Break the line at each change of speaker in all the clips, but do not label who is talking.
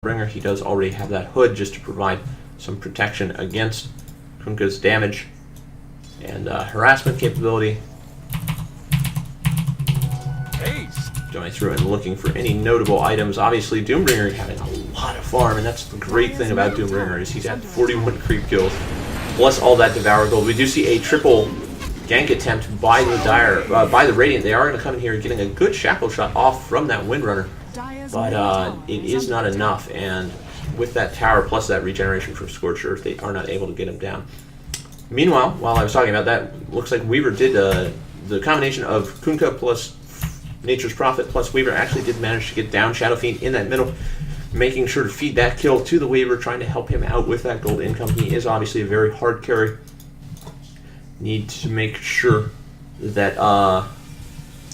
Bringer. He does already have that hood just to provide some protection against Kunkka's damage and harassment capability. Going through and looking for any notable items. Obviously, Doombringer having a lot of farm, and that's the great thing about Doombringer is he's at 41 creep kills, plus all that Devour Gold. We do see a triple gank attempt by the by the Radiant. They are going to come in here getting a good shackle shot off from that Windrunner, but it is not enough, and with that tower plus that regeneration from Scorched Earth, they are not able to get him down. Meanwhile, while I was talking about that, looks like Weaver did the combination of Kunkka plus Nature's Prophet plus Weaver actually did manage to get down Shadow Fiend in that middle, making sure to feed that kill to the Weaver, trying to help him out with that gold income. He is obviously a very hard carry. Need to make sure that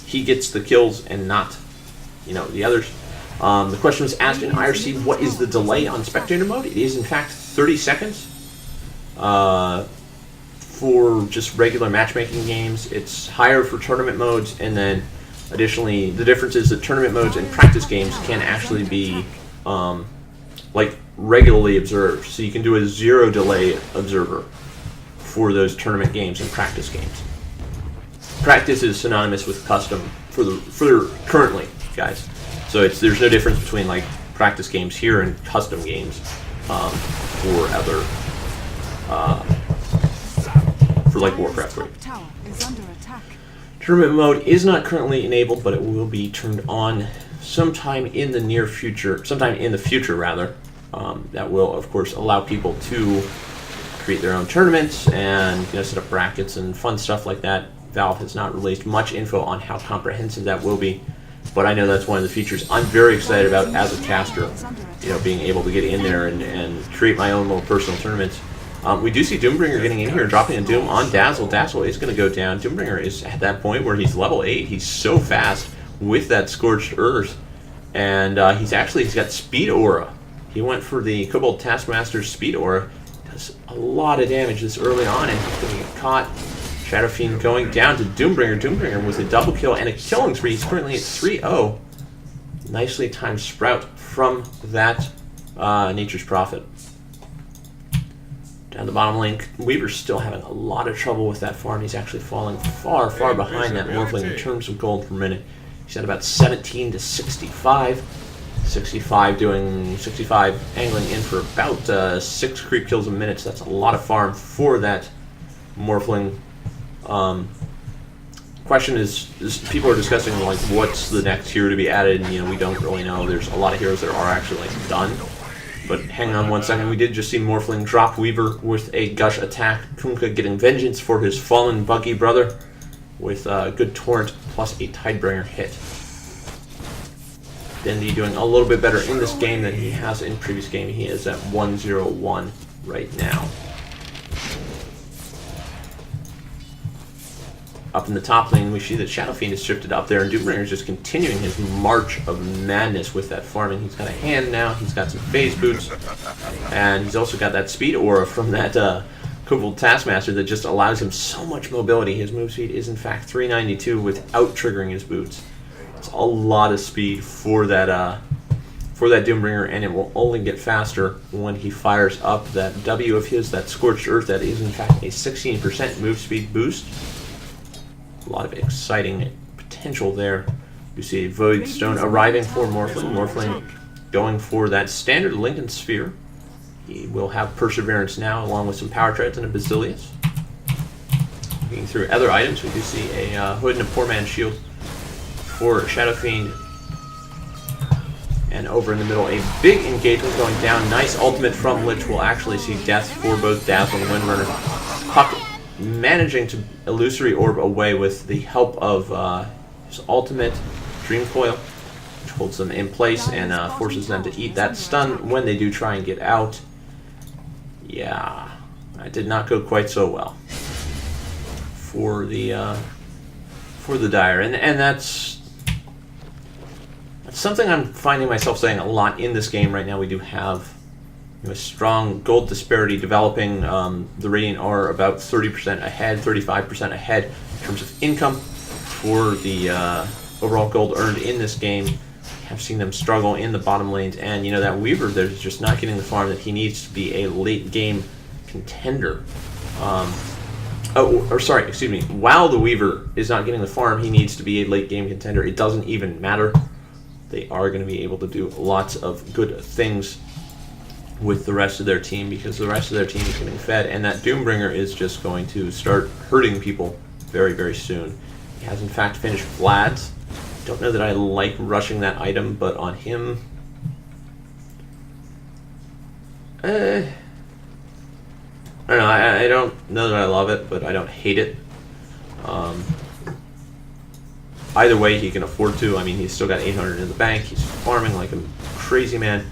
he gets the kills and not, the others. The question was asked in IRC, what is the delay on Spectator mode? It is in fact 30 seconds. For just regular matchmaking games, it's higher for tournament modes, and then additionally, the difference is that tournament modes and practice games can actually be regularly observed. So you can do a 0 delay observer for those tournament games and practice games. Practice is synonymous with custom for currently, guys. So there's no difference between like practice games here and custom games for other for like Warcraft 3. Tournament mode is not currently enabled, but it will be turned on sometime in the near future, sometime in the future rather. That will, of course, allow people to create their own tournaments and set up brackets and fun stuff like that. Valve has not released much info on how comprehensive that will be, but I know that's one of the features I'm very excited about as a caster. Being able to get in there and create my own little personal tournaments. We do see Doombringer getting in here, dropping a Doom on Dazzle. Dazzle is going to go down. Doombringer is at that point where he's level 8. He's so fast with that Scorched Earth. And he's got Speed Aura. He went for the Kobold Taskmaster's Speed Aura. Does a lot of damage this early on, and he's going to get caught. Shadow Fiend going down to Doombringer. Doombringer with a double kill and a killing spree. He's currently at 3-0. Nicely timed Sprout from that Nature's Prophet. Down the bottom lane, Weaver's still having a lot of trouble with that farm. He's actually falling far, far behind that Morphling in terms of gold per minute. He's at about 17 to 65. 65 angling in for about 6 creep kills a minute, so that's a lot of farm for that Morphling. Question is people are discussing like what's the next hero to be added, and we don't really know. There's a lot of heroes that are actually done. But hang on one second, we did just see Morphling drop Weaver with a Gush attack. Kunkka getting vengeance for his fallen buggy brother with a good Torrent plus a Tidebringer hit. Dendi doing a little bit better in this game than he has in previous game. He is at 1-0-1 right now. Up in the top lane, we see that Shadow Fiend is shifted up there, and Doombringer is just continuing his march of madness with that farming. He's got a hand now, he's got some phase boots, and he's also got that speed aura from that Kobold Taskmaster that just allows him so much mobility. His move speed is in fact 392 without triggering his boots. It's a lot of speed for that Doombringer, and it will only get faster when he fires up that W of his, that Scorched Earth, that is in fact a 16% move speed boost. A lot of exciting potential there. You see Void Stone arriving for Morphling. Morphling going for that standard Lincoln Sphere. He will have Perseverance now, along with some Power Treads and a Basilius. Looking through other items, we do see a Hood and a Poor Man's Shield for Shadow Fiend. And over in the middle, a big engagement going down. Nice ultimate from Lich. We'll actually see death for both Dazzle and Windrunner. Puck managing to Illusory Orb away with the help of his ultimate, Dream Coil, which holds them in place and forces them to eat that stun when they do try and get out. Yeah, that did not go quite so well for the Dire, and that's something I'm finding myself saying a lot in this game right now. We do have a strong gold disparity developing. The Radiant are about 30% ahead, 35% ahead in terms of income for the overall gold earned in this game. have seen them struggle in the bottom lanes, and you know that Weaver there's just not getting the farm that he needs to be a late game contender. While the Weaver is not getting the farm he needs to be a late game contender, it doesn't even matter. They are going to be able to do lots of good things with the rest of their team because the rest of their team is getting fed, and that Doombringer is just going to start hurting people very, very soon. He has in fact finished Vlad's. Don't know that I like rushing that item, but on him, I don't know. I don't know that I love it, but I don't hate it. Either way, he can afford to. I mean, he's still got 800 in the bank. He's farming like a crazy man,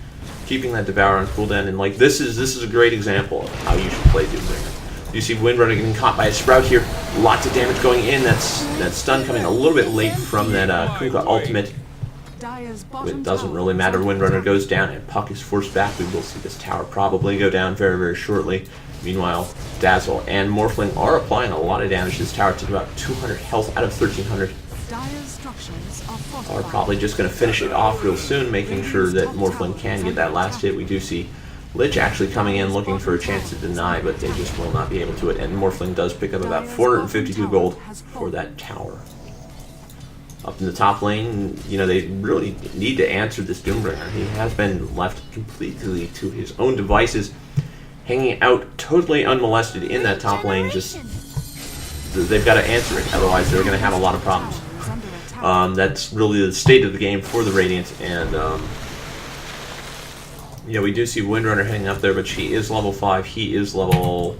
keeping that Devour on cooldown, and like this is a great example of how you should play Doombringer. You see Windrunner getting caught by a Sprout here. Lots of damage going in. That stun coming a little bit late from that Kunkka ultimate. It doesn't really matter. Windrunner goes down and Puck is forced back. We will see this tower probably go down very, very shortly. Meanwhile, Dazzle and Morphling are applying a lot of damage. This tower took about 200 health out of 1300. Are probably just going to finish it off real soon, making sure that Morphling can get that last hit. We do see Lich actually coming in looking for a chance to deny, but they just will not be able to it. And Morphling does pick up about 452 gold for that tower. Up in the top lane, you know, they really need to answer this Doombringer. He has been left completely to his own devices, hanging out totally unmolested in that top lane. Just they've got to answer it, otherwise they're going to have a lot of problems. That's really the state of the game for the Radiant, and yeah, we do see Windrunner hanging up there, but she is level 5. He is level,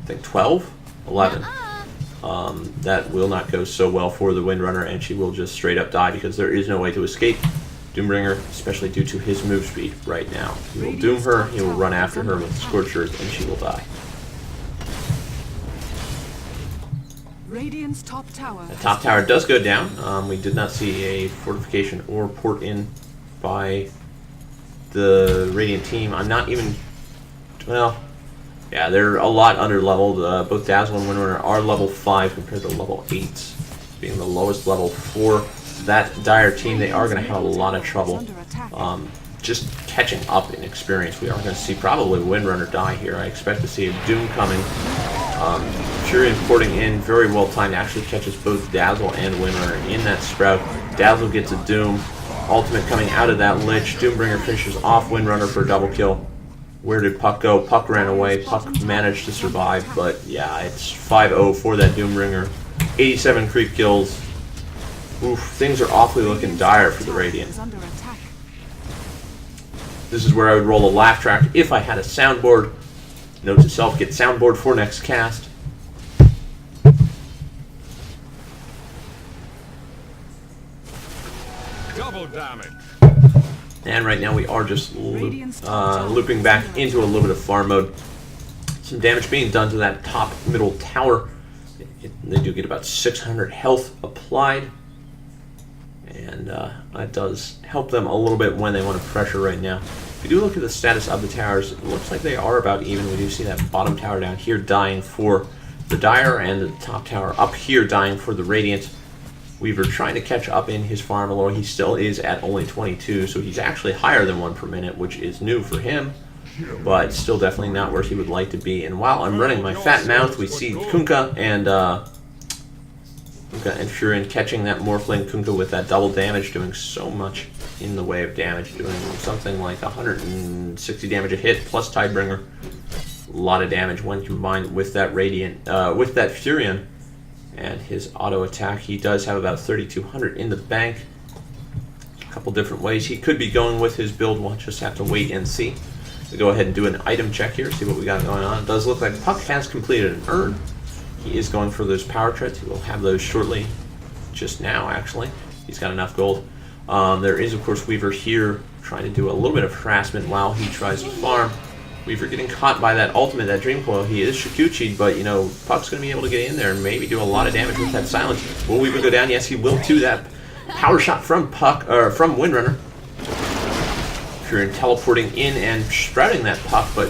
I think, 12? 11. That will not go so well for the Windrunner, and she will just straight up die because there is no way to escape Doombringer, especially due to his move speed right now. He will doom her, he will run after her with Scorched Earth, and she will die.
Radiant's top tower.
The top tower does go down. We did not see a fortification or port in by the Radiant team. I'm not even, well, yeah, they're a lot under leveled. Both Dazzle and Windrunner are level 5 compared to level 8, being the lowest level for that Dire team. They are going to have a lot of trouble just catching up in experience. We are going to see probably Windrunner die here. I expect to see a Doom coming. Furion porting in, very well timed, actually catches both Dazzle and Windrunner in that Sprout. Dazzle gets a Doom. Ultimate coming out of that Lich. Doombringer finishes off Windrunner for a double kill. Where did Puck go? Puck ran away. Puck managed to survive, but yeah, it's 5-0 for that Doombringer. 87 creep kills. Oof, things are awfully looking dire for the Radiant. This is where I would roll a laugh track if I had a soundboard. Note to self, get soundboard for next cast.
Double damage.
And right now we are just looping back into a little bit of farm mode. Some damage being done to that top middle tower. They do get about 600 health applied. And that does help them a little bit when they want to pressure right now. If you do look at the status of the towers, it looks like they are about even. We do see that bottom tower down here dying for the Dire, and the top tower up here dying for the Radiant. Weaver trying to catch up in his farm a little. He still is at only 22, so he's actually higher than 1 per minute, which is new for him, but still definitely not where he would like to be. And while I'm running my fat mouth, we see Kunkka and Furion catching that Morphling Kunkka with that double damage, doing so much in the way of damage, doing something like 160 damage a hit plus Tidebringer. A lot of damage when combined with that Radiant, with that Furion and his auto attack. He does have about 3,200 in the bank. A couple different ways he could be going with his build. We'll just have to wait and see. We go ahead and do an item check here, see what we got going on. It does look like Puck has completed an urn. He is going for those power treads. He will have those shortly, just now actually. He's got enough gold. There is, of course, Weaver here trying to do a little bit of harassment while he tries to farm. Weaver getting caught by that ultimate, that Dream Coil. He is Shikuchi'd, but, you know, Puck's going to be able to get in there and maybe do a lot of damage with that silence. Will Weaver go down? Yes, he will too. That power shot from Puck, or from Windrunner. Furion teleporting in and sprouting that Puck, but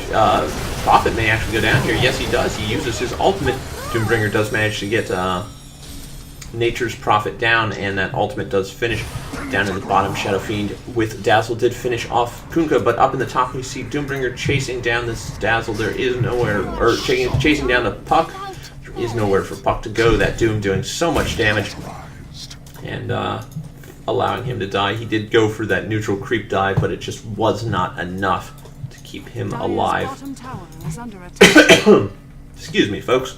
Prophet may actually go down here. Yes, he does. He uses his ultimate. Doombringer does manage to get Nature's Prophet down, and that ultimate does finish down in the bottom. Shadow Fiend with Dazzle did finish off Kunkka, but up in the top we see Doombringer chasing down this Dazzle. There is nowhere, or chasing down the Puck. There is nowhere for Puck to go. That Doom doing so much damage and allowing him to die. He did go for that neutral creep dive, but it just was not enough to keep him alive. Excuse me, folks.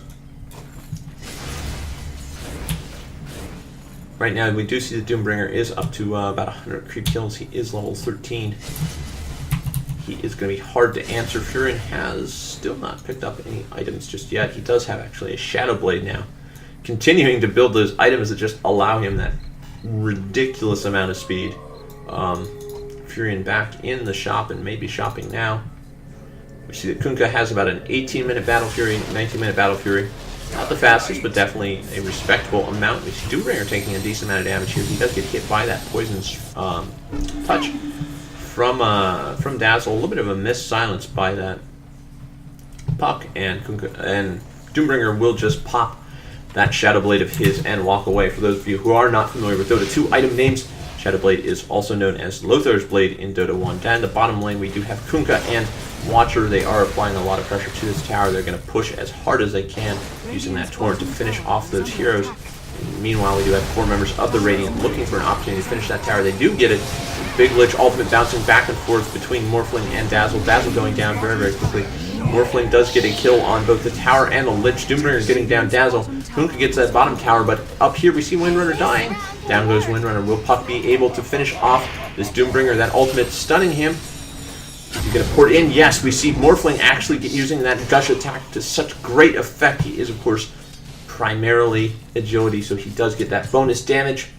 Right now, we do see the Doombringer is up to about 100 creep kills. He is level 13. He is going to be hard to answer. Furion has still not picked up any items just yet. He does have actually a Shadow Blade now. Continuing to build those items that just allow him that ridiculous amount of speed. Furion back in the shop and maybe shopping now. We see that Kunkka has about an 18-minute Battle Fury, 19-minute Battle Fury. Not the fastest, but definitely a respectable amount. We see Doombringer taking a decent amount of damage here. He does get hit by that Poison's touch from Dazzle. A little bit of a missed silence by that Puck, and Doombringer will just pop that Shadow Blade of his and walk away. For those of you who are not familiar with Dota 2 item names, Shadow Blade is also known as Lothar's Blade in Dota 1. Down in the bottom lane, we do have Kunkka and Watcher. They are applying a lot of pressure to this tower. They're going to push as hard as they can using that Torrent to finish off those heroes. And meanwhile, we do have 4 members of the Radiant looking for an opportunity to finish that tower. They do get it. Big Lich ultimate bouncing back and forth between Morphling and Dazzle. Dazzle going down very, very quickly. Morphling does get a kill on both the tower and the Lich. Doombringer getting down Dazzle. Kunkka gets that bottom tower, but up here we see Windrunner dying. Down goes Windrunner. Will Puck be able to finish off this Doombringer? That ultimate stunning him. Is he going to port in? Yes, we see Morphling actually using that Gush attack to such great effect. He is, of course, primarily agility, so he does get that bonus damage.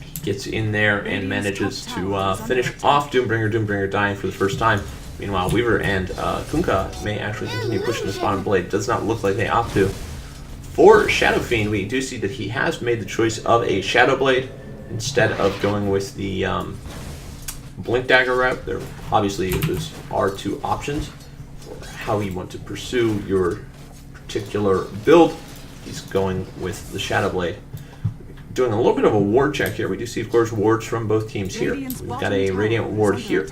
He gets in there and manages to finish off Doombringer. Doombringer dying for the first time. Meanwhile, Weaver and Kunkka may actually continue pushing this bottom blade. Does not look like they opt to. For Shadow Fiend, we do see that he has made the choice of a Shadow Blade instead of going with the Blink Dagger route. There obviously those are 2 options for how you want to pursue your particular build. He's going with the Shadow Blade. Doing a little bit of a ward check here. We do see, of course, wards from both teams here. We've got a Radiant ward here,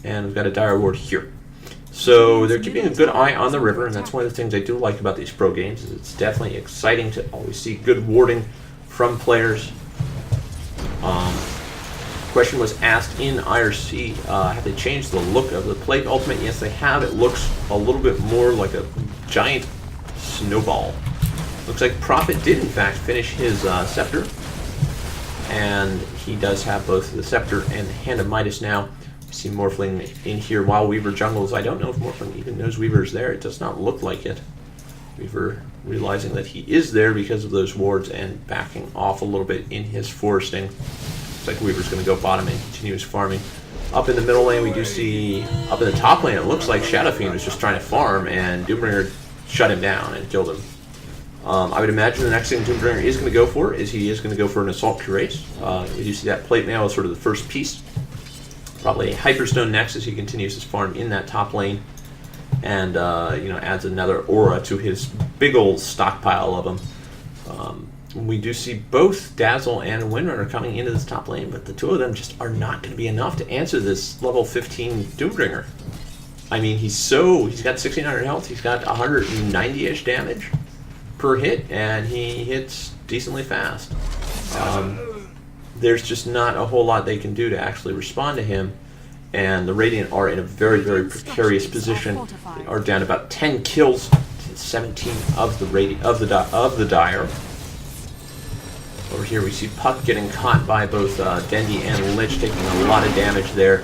and we've got a Dire ward here. So they're keeping a good eye on the river, and that's one of the things I do like about these pro games. Is it's definitely exciting to always see good warding from players. Question was asked in IRC, have they changed the look of the Plague Ultimate? Yes, they have. It looks a little bit more like a giant snowball. Looks like Prophet did, in fact, finish his Scepter. And he does have both the Scepter and the Hand of Midas now. We see Morphling in here while Weaver jungles. I don't know if Morphling even knows Weaver is there. It does not look like it. Weaver realizing that he is there because of those wards and backing off a little bit in his foresting. Looks like Weaver's going to go bottom and continue his farming. Up in the middle lane, we do see, up in the top lane, it looks like Shadow Fiend was just trying to farm, and Doombringer shut him down and killed him. I would imagine the next thing Doombringer is going to go for is he is going to go for an Assault Cuirass. We do see that plate mail as sort of the first piece. Probably a Hyperstone next as he continues his farm in that top lane. And, adds another aura to his big old stockpile of them. We do see both Dazzle and Windrunner coming into this top lane, but the 2 of them just are not going to be enough to answer this level 15 Doombringer. I mean, he's got 1600 health, he's got 190-ish damage per hit, and he hits decently fast. There's just not a whole lot they can do to actually respond to him, and the Radiant are in a very, very precarious position. They are down about 10 kills to 17 of the Dire. Over here we see Puck getting caught by both Dendi and Lich, taking a lot of damage there.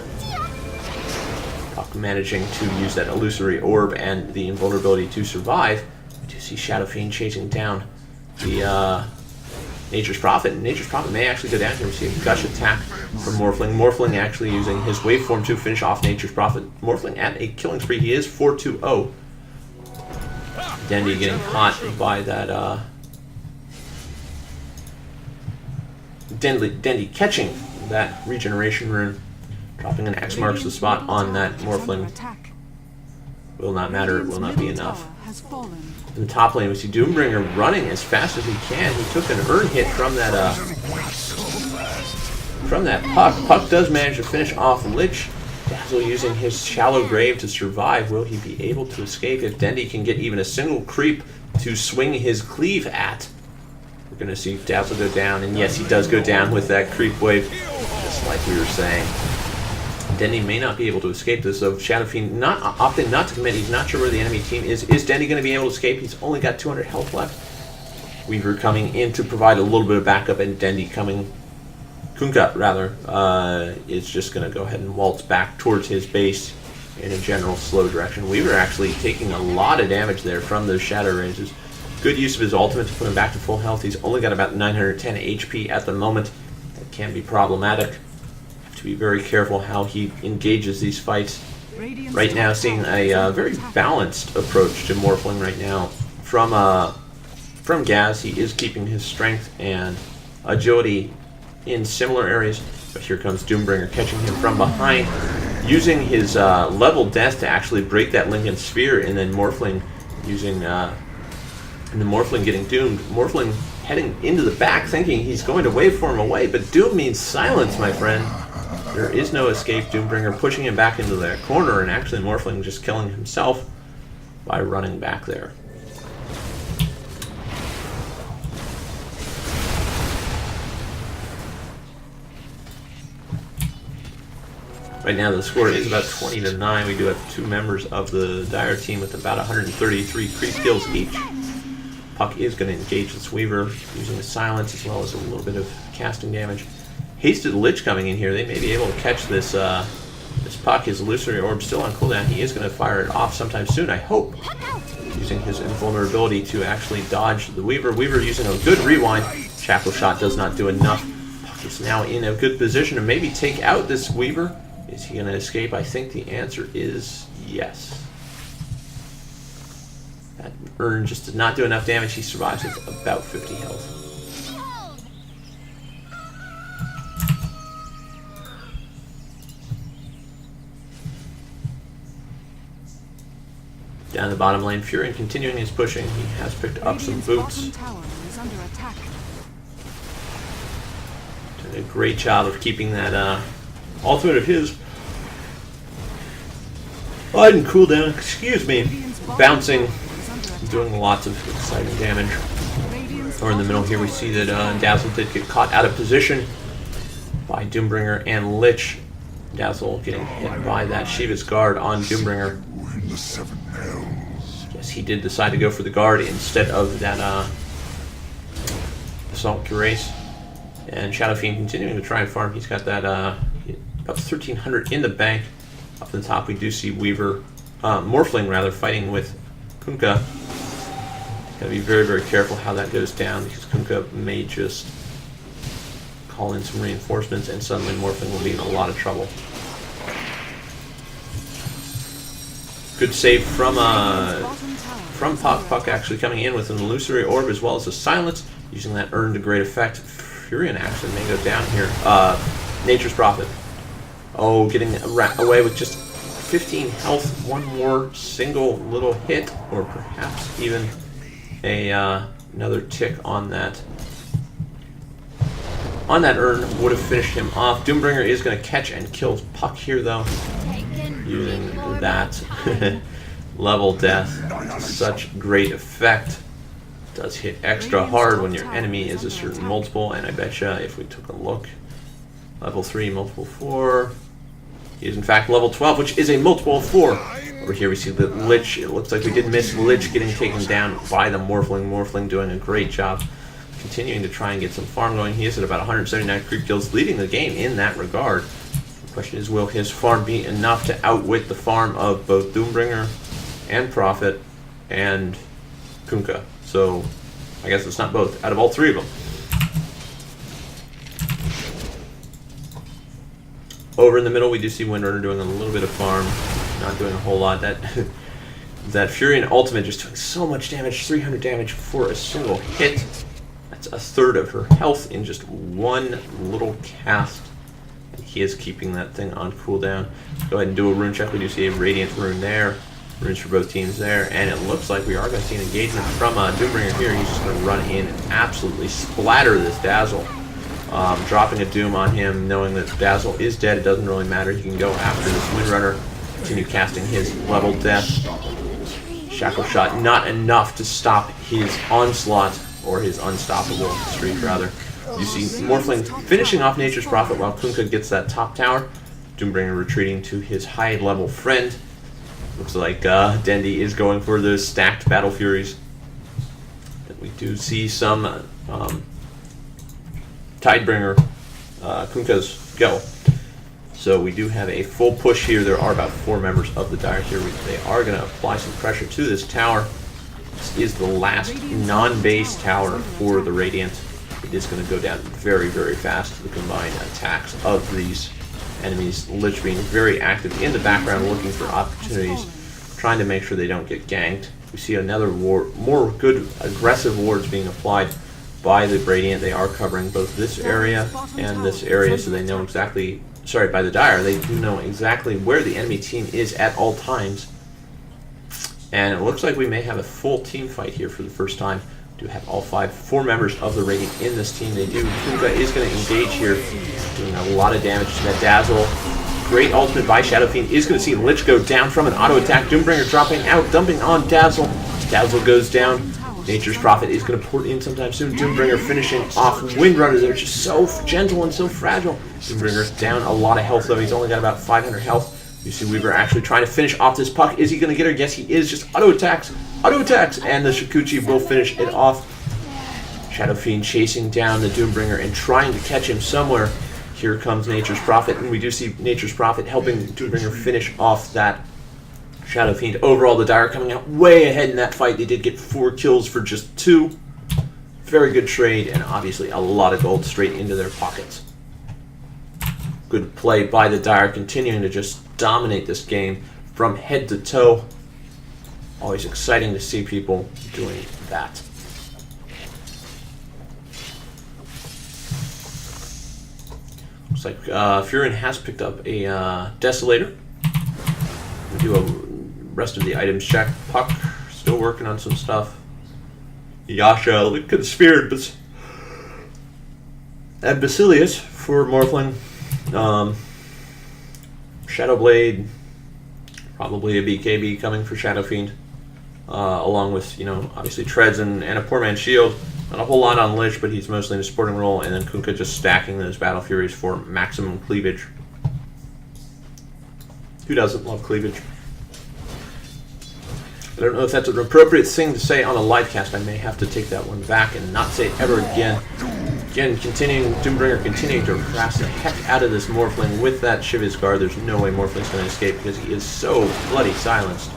Puck managing to use that illusory orb and the invulnerability to survive. We do see Shadow Fiend chasing down the Nature's Prophet. And Nature's Prophet may actually go down here. We see a Gush attack from Morphling. Morphling actually using his waveform to finish off Nature's Prophet. Morphling at a killing spree. He is 4-2-0. Dendi getting caught by that Dendi catching that regeneration rune, dropping an X marks the spot on that Morphling. Will not matter, it will not be enough. In the top lane, we see Doombringer running as fast as he can. He took an Urn hit from that Puck. Puck does manage to finish off Lich. Dazzle using his shallow grave to survive. Will he be able to escape if Dendy can get even a single creep to swing his cleave at? We're going to see Dazzle go down, and yes, he does go down with that creep wave, just like we were saying. Dendy may not be able to escape this, though. Shadow Fiend opting not to commit. He's not sure where the enemy team is. Is Dendy going to be able to escape? He's only got 200 health left. Weaver coming in to provide a little bit of backup, and Dendy coming... Kunkka, rather, is just going to go ahead and waltz back towards his base in a general slow direction. Weaver actually taking a lot of damage there from those Shadow Rages. Good use of his ultimate to put him back to full health. He's only got about 910 HP at the moment. That can be problematic. Have to be very careful how he engages these fights. Right now, seeing a very balanced approach to Morphling right now. From Gaz, he is keeping his strength and agility in similar areas, but here comes Doombringer catching him from behind, using his level death to actually break that Lincoln Sphere, and then Morphling using and the Morphling getting doomed. Morphling heading into the back, thinking he's going to waveform away, but doom means silence, my friend. There is no escape. Doombringer pushing him back into that corner, and actually Morphling just killing himself by running back there. Right now the score is about 20-9. We do have two members of the Dire team with about 133 creep kills each. Puck is going to engage this Weaver using the silence as well as a little bit of casting damage. Hasted Lich coming in here. They may be able to catch this this Puck. His Illusory Orb still on cooldown. He is going to fire it off sometime soon, I hope. Using his invulnerability to actually dodge the Weaver. Weaver using a good rewind. Shackle Shot does not do enough. Puck is now in a good position to maybe take out this Weaver. Is he going to escape? I think the answer is yes. That Urn just did not do enough damage. He survives with about 50 health. Down the bottom lane, Furion continuing his pushing. He has picked up some boots. Did a great job of keeping that ultimate of his and cooldown, excuse me, bouncing, doing lots of exciting damage. Or in the middle here we see that Dazzle did get caught out of position by Doombringer and Lich. Dazzle getting hit by that Shiva's guard on Doombringer. Yes, he did decide to go for the guard instead of that Assault Cuirass. And Shadow Fiend continuing to try and farm. He's got that about 1,300 in the bank. Up in the top we do see Weaver, Morphling rather, fighting with Kunkka. Gotta be very, very careful how that goes down, because Kunkka may just call in some reinforcements and suddenly Morphling will be in a lot of trouble. Good save from Puck. Puck actually coming in with an Illusory Orb as well as a Silence, using that Urn to great effect. Furion actually may go down here. Nature's Prophet. Oh, getting away with just 15 health. One more single little hit, or perhaps even another tick on that Urn would have finished him off. Doombringer is going to catch and kill Puck here, though, using that level death. Such great effect. Does hit extra hard when your enemy is a certain multiple, and I betcha if we took a look, level 3, multiple 4, he is in fact level 12, which is a multiple of 4. Over here we see the Lich. It looks like we did miss Lich getting taken down by the Morphling. Morphling doing a great job, continuing to try and get some farm going. He is at about 179 creep kills, leading the game in that regard. The question is, will his farm be enough to outwit the farm of both Doombringer and Prophet and Kunkka? So I guess it's not both, out of all three of them. Over in the middle, we do see Windrunner doing a little bit of farm, not doing a whole lot. That Furion ultimate just doing so much damage, 300 damage for a single hit. That's a third of her health in just one little cast. And he is keeping that thing on cooldown. Go ahead and do a rune check. We do see a Radiant rune there. runes for both teams there, and it looks like we are going to see an engagement from Doombringer here. He's just going to run in and absolutely splatter this Dazzle. Dropping a Doom on him, knowing that Dazzle is dead. It doesn't really matter. He can go after this Windrunner, continue casting his level death. Shackle Shot, not enough to stop his onslaught, or his unstoppable streak, rather. You see Morphling finishing off Nature's Prophet while Kunkka gets that top tower. Doombringer retreating to his high-level friend. Looks like Dendi is going for those stacked Battle Furies. And we do see some Tidebringer Kunkkas go. So we do have a full push here. There are about 4 members of the Dire here. They are going to apply some pressure to this tower. This is the last non-base tower for the Radiant. It is going to go down very, very fast to the combined attacks of these enemies. Lich being very active in the background, looking for opportunities, trying to make sure they don't get ganked. We see another ward, more good aggressive wards being applied by the Radiant. They are covering both this area and this area, so they know exactly, sorry, by the Dire, they do know exactly where the enemy team is at all times. And it looks like we may have a full team fight here for the first time. Do have all 4 members of the Radiant in this team. They do. Kunkka is going to engage here, doing a lot of damage to that Dazzle. Great ultimate by Shadow Fiend. Is going to see Lich go down from an auto attack. Doombringer dropping out, dumping on Dazzle. Dazzle goes down. Nature's Prophet is going to port in sometime soon. Doombringer finishing off Windrunner. They're just so gentle and so fragile. Doombringer's down a lot of health, though. He's only got about 500 health. You see Weaver actually trying to finish off this puck. Is he going to get her? Yes, he is. Just auto attacks, and the Shikuchi will finish it off. Shadow Fiend chasing down the Doombringer and trying to catch him somewhere. Here comes Nature's Prophet, and we do see Nature's Prophet helping Doombringer finish off that Shadow Fiend. Overall, the Dire coming out way ahead in that fight. They did get 4 kills for just 2. Very good trade, and obviously a lot of gold straight into their pockets. Good play by the Dire, continuing to just dominate this game from head to toe. Always exciting to see people doing that. Looks like Furin has picked up a Desolator. We do a rest of the items check. Puck, still working on some stuff. Yasha, Conspired, and Basilius for Morphling. Shadowblade, probably a BKB coming for Shadow Fiend, along with, obviously Treads and a Poor Man's Shield. Not a whole lot on Lich, but he's mostly in a supporting role, and then Kunkka just stacking those Battle Furies for maximum cleavage. Who doesn't love cleavage? I don't know if that's an appropriate thing to say on a live cast. I may have to take that one back and not say it ever again. Again, Doombringer continuing to harass the heck out of this Morphling with that Shiva's Guard. There's no way Morphling's going to escape because he is so bloody silenced.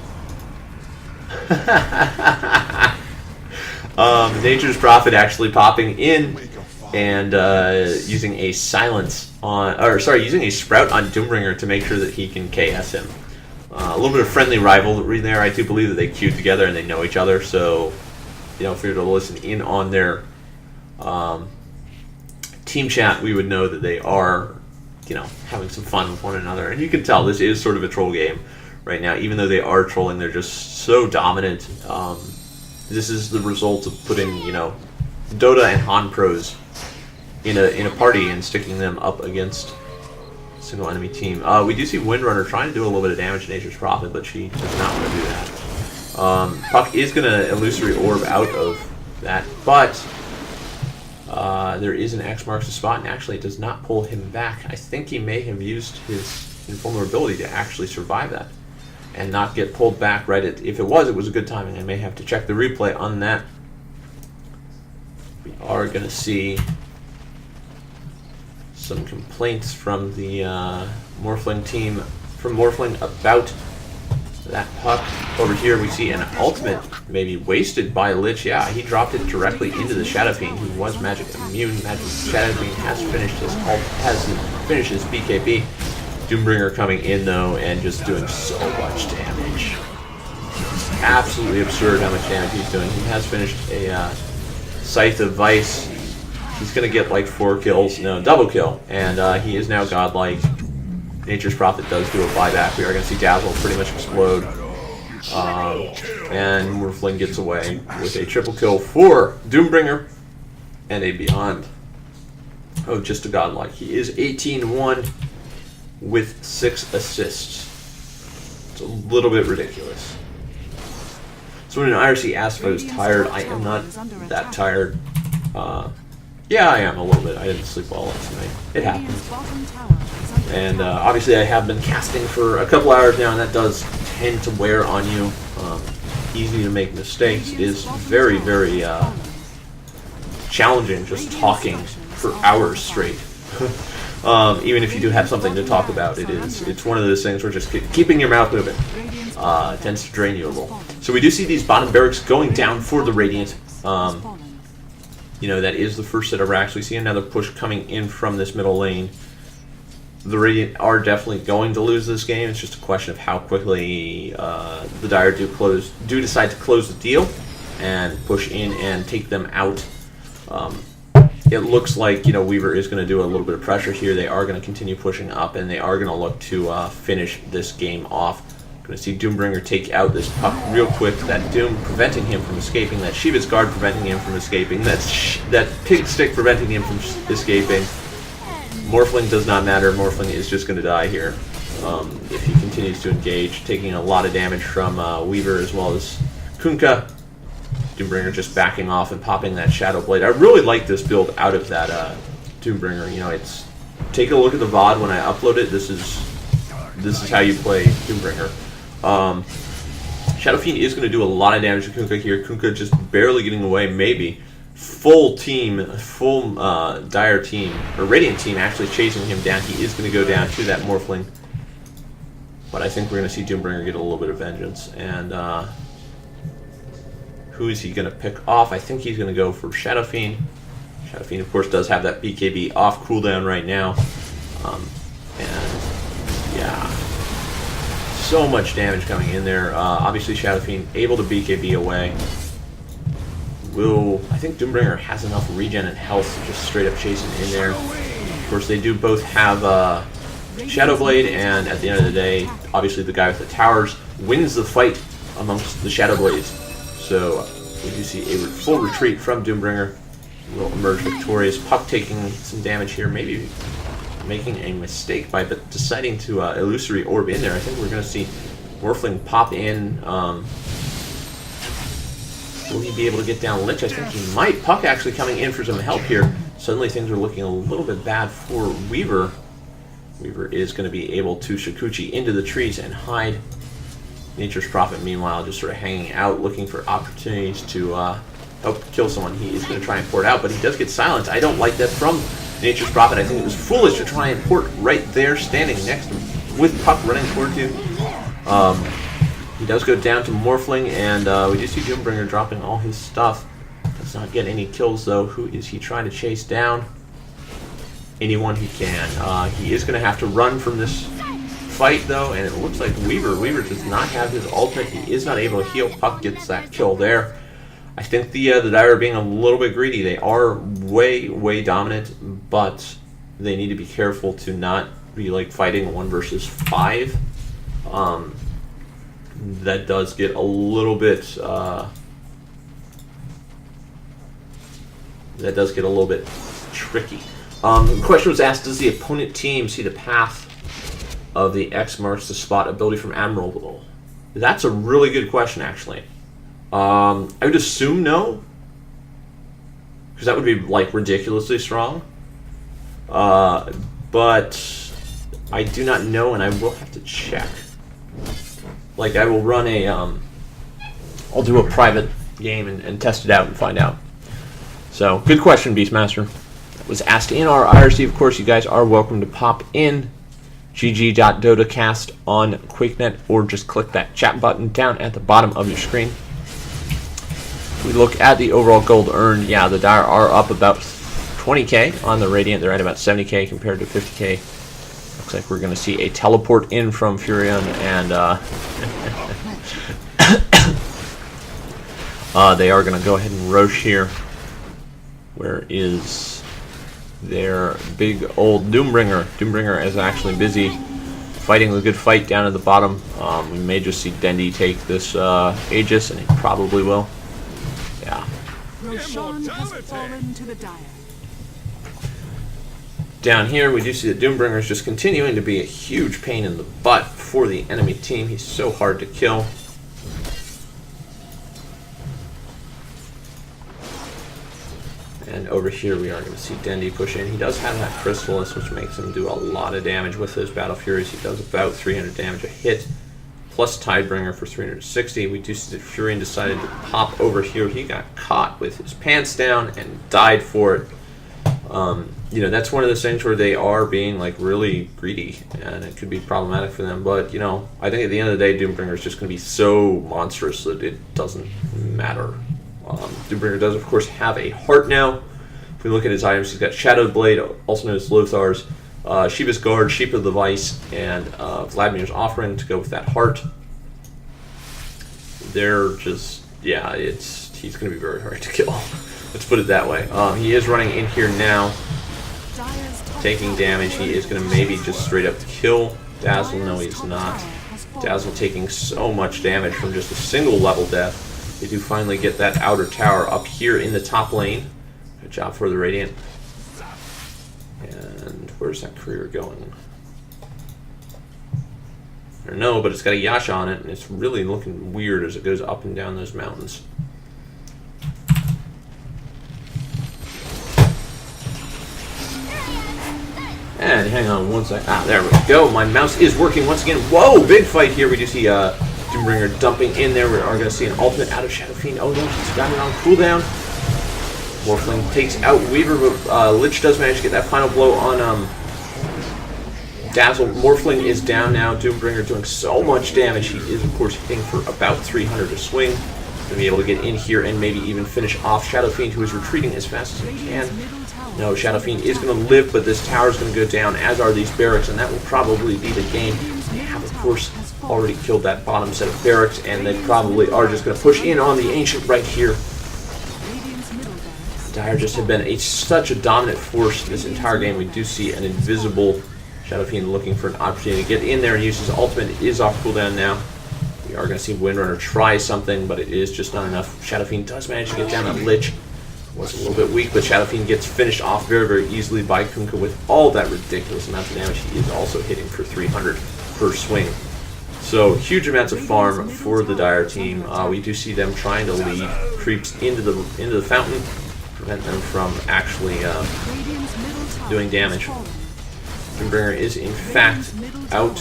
Nature's Prophet actually popping in and using a silence on, using a Sprout on Doombringer to make sure that he can KS him. A little bit of friendly rivalry there. I do believe that they queued together and they know each other, so if we were to listen in on their team chat, we would know that they are, having some fun with one another. And you can tell this is sort of a troll game right now. Even though they are trolling, they're just so dominant. This is the result of putting, Dota and Han pros in a party and sticking them up against a single enemy team. We do see Windrunner trying to do a little bit of damage to Nature's Prophet, but she does not want to do that. Puck is going to Illusory Orb out of that, but there is an X marks the spot, and actually it does not pull him back. I think he may have used his invulnerability to actually survive that and not get pulled back right at, if it was a good timing. I may have to check the replay on that. We are going to see some complaints from the Morphling team, from Morphling about that puck. Over here we see an ultimate maybe wasted by Lich. Yeah, he dropped it directly into the Shadow Fiend, who was magic immune. Shadow Fiend has finished his BKB. Doombringer coming in though and just doing so much damage. Absolutely absurd how much damage he's doing. He has finished a Scythe of Vice. He's going to get like 4 kills, no, double kill, and he is now godlike. Nature's Prophet does do a buyback. We are going to see Dazzle pretty much explode. And Morphling gets away with a triple kill for Doombringer and a Beyond. Oh, just a godlike. He is 18-1 with 6 assists. It's a little bit ridiculous. So when an IRC asked if I was tired, I am not that tired. Yeah, I am a little bit. I didn't sleep well last night. It happens. And obviously I have been casting for a couple hours now, and that does tend to wear on you. Easy to make mistakes. It is very, very challenging just talking for hours straight. Even if you do have something to talk about, it's one of those things where just keeping your mouth moving tends to drain you a little. So we do see these bottom barracks going down for the Radiant. You know, that is the first set of racks. We see another push coming in from this middle lane. The Radiant are definitely going to lose this game. It's just a question of how quickly the Dire do decide to close the deal and push in and take them out. It looks like, you know, Weaver is going to do a little bit of pressure here. They are going to continue pushing up, and they are going to look to finish this game off. Going to see Doombringer take out this puck real quick. That Doom preventing him from escaping. That Shiva's Guard preventing him from escaping. That Pig Stick preventing him from escaping. Morphling does not matter. Morphling is just going to die here if he continues to engage, taking a lot of damage from Weaver as well as Kunkka. Doombringer just backing off and popping that Shadow Blade. I really like this build out of that Doombringer. You know, it's take a look at the VOD when I upload it. This is how you play Doombringer. Shadow Fiend is going to do a lot of damage to Kunkka here. Kunkka just barely getting away, maybe. Full Dire team, or Radiant team actually chasing him down. He is going to go down to that Morphling. But I think we're going to see Doombringer get a little bit of vengeance. And who is he going to pick off? I think he's going to go for Shadow Fiend. Shadow Fiend, of course, does have that BKB off cooldown right now. And yeah, so much damage coming in there. Obviously, Shadow Fiend able to BKB away. I think Doombringer has enough regen and health to just straight up chase him in there. Of course, they do both have Shadow Blade, and at the end of the day, obviously the guy with the towers wins the fight amongst the Shadow Blades. So we do see a full retreat from Doombringer. Will emerge victorious. Puck taking some damage here, maybe making a mistake by deciding to Illusory Orb in there. I think we're going to see Morphling pop in. Will he be able to get down Lich? I think he might. Puck actually coming in for some help here. Suddenly things are looking a little bit bad for Weaver. Weaver is going to be able to Shikuchi into the trees and hide. Nature's Prophet, meanwhile, just sort of hanging out, looking for opportunities to help kill someone. He is going to try and port out, but he does get silenced. I don't like that from Nature's Prophet. I think it was foolish to try and port right there, standing next to him, with Puck running towards you. He does go down to Morphling, and we do see Doombringer dropping all his stuff. Does not get any kills, though. Who is he trying to chase down? Anyone he can. He is going to have to run from this fight, though, and it looks like Weaver does not have his ultimate. He is not able to heal. Puck gets that kill there. I think the Dire are being a little bit greedy. They are way dominant, but they need to be careful to not be like fighting 1 versus 5. That does get a little bit tricky. The question was asked, does the opponent team see the path of the X marks the spot ability from Admirable? That's a really good question, actually. I would assume no, because that would be like ridiculously strong. But I do not know, and I will have to check. Like, I will run a, I'll do a private game and test it out and find out. So, good question, Beastmaster. That was asked in our IRC. Of course, you guys are welcome to pop in gg.dotacast on QuakeNet, or just click that chat button down at the bottom of your screen. If we look at the overall gold earned, yeah, the Dire are up about 20k on the Radiant. They're at about 70k compared to 50k. Looks like we're going to see a teleport in from Furion, and they are going to go ahead and Roche here. Where is their big old Doombringer? Doombringer is actually busy fighting a good fight down at the bottom. We may just see Dendi take this Aegis, and he probably will. Yeah.
Roshan has fallen to the Dire.
Down here, we do see that Doombringer is just continuing to be a huge pain in the butt for the enemy team. He's so hard to kill. And over here, we are going to see Dendi push in. He does have that Chrysalis, which makes him do a lot of damage with those Battle Furies. He does about 300 damage a hit, plus Tidebringer for 360. We do see that Furion decided to pop over here. He got caught with his pants down and died for it. You know, that's one of those things where they are being, like, really greedy, and it could be problematic for them. But, you know, I think at the end of the day, Doombringer is just going to be so monstrous that it doesn't matter. Doombringer does, of course, have a heart now. If we look at his items, he's got Shadowed Blade, also known as Lothar's, Shiva's Guard, Sheep of the Vice, and Vladimir's Offering to go with that heart. They're just, yeah, he's going to be very hard to kill. Let's put it that way. He is running in here now, taking damage. He is going to maybe just straight up kill Dazzle. No, he's not. Dazzle taking so much damage from just a single level death. They do finally get that outer tower up here in the top lane. Good job for the Radiant. And where's that career going? I don't know, but it's got a Yasha on it, and it's really looking weird as it goes up and down those mountains. And hang on one sec. Ah, there we go. My mouse is working once again. Whoa, big fight here. We do see Doombringer dumping in there. We are going to see an ultimate out of Shadow Fiend. Oh no, he's got it on cooldown. Morphling takes out Weaver, but Lich does manage to get that final blow on Dazzle. Morphling is down now. Doombringer doing so much damage. He is, of course, hitting for about 300 to swing. Going to be able to get in here and maybe even finish off Shadow Fiend, who is retreating as fast as he can. No, Shadow Fiend is going to live, but this tower is going to go down, as are these barracks, and that will probably be the game. They have, of course, already killed that bottom set of barracks, and they probably are just going to push in on the Ancient right here. Dire just have been such a dominant force this entire game. We do see an invisible Shadow Fiend looking for an opportunity to get in there and use his ultimate. It is off cooldown now. We are going to see Windrunner try something, but it is just not enough. Shadow Fiend does manage to get down on Lich. Was a little bit weak, but Shadow Fiend gets finished off very, very easily by Kunkka with all that ridiculous amount of damage. He is also hitting for 300 per swing. So, huge amounts of farm for the Dire team. We do see them trying to lead creeps into the fountain, prevent them from actually doing damage. Doombringer is, in fact, out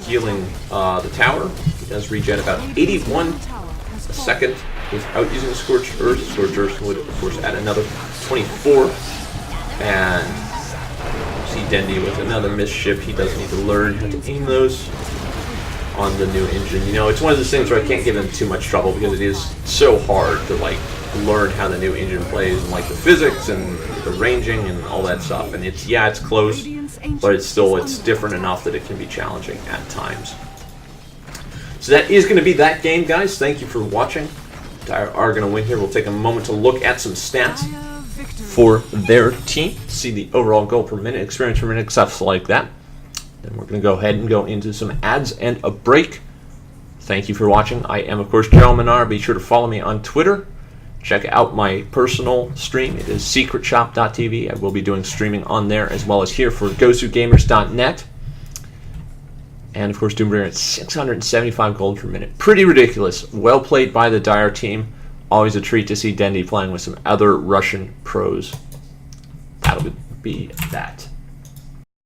healing the tower. He does regen about 81 a second without using the Scorched Earth. Scorched Earth would, of course, add another 24. And see Dendi with another misship. He does need to learn how to aim those on the new engine. You know, it's one of those things where I can't give him too much trouble because it is so hard to, like, learn how the new engine plays and, like, the physics and the ranging and all that stuff. And it's, yeah, it's close, but it's different enough that it can be challenging at times. So that is going to be that game, guys. Thank you for watching. Dire are going to win here. We'll take a moment to look at some stats for their team. See the overall goal per minute, experience per minute, stuff like that. Then we're going to go ahead and go into some ads and a break. Thank you for watching. I am, of course, Gerald Minar. Be sure to follow me on Twitter. Check out my personal stream. It is secretshop.tv. I will be doing streaming on there as well as here for GosuGamers.net. And, of course, Doombringer at 675 gold per minute. Pretty ridiculous. Well played by the Dire team. Always a treat to see Dendi playing with some other Russian pros. That'll be that.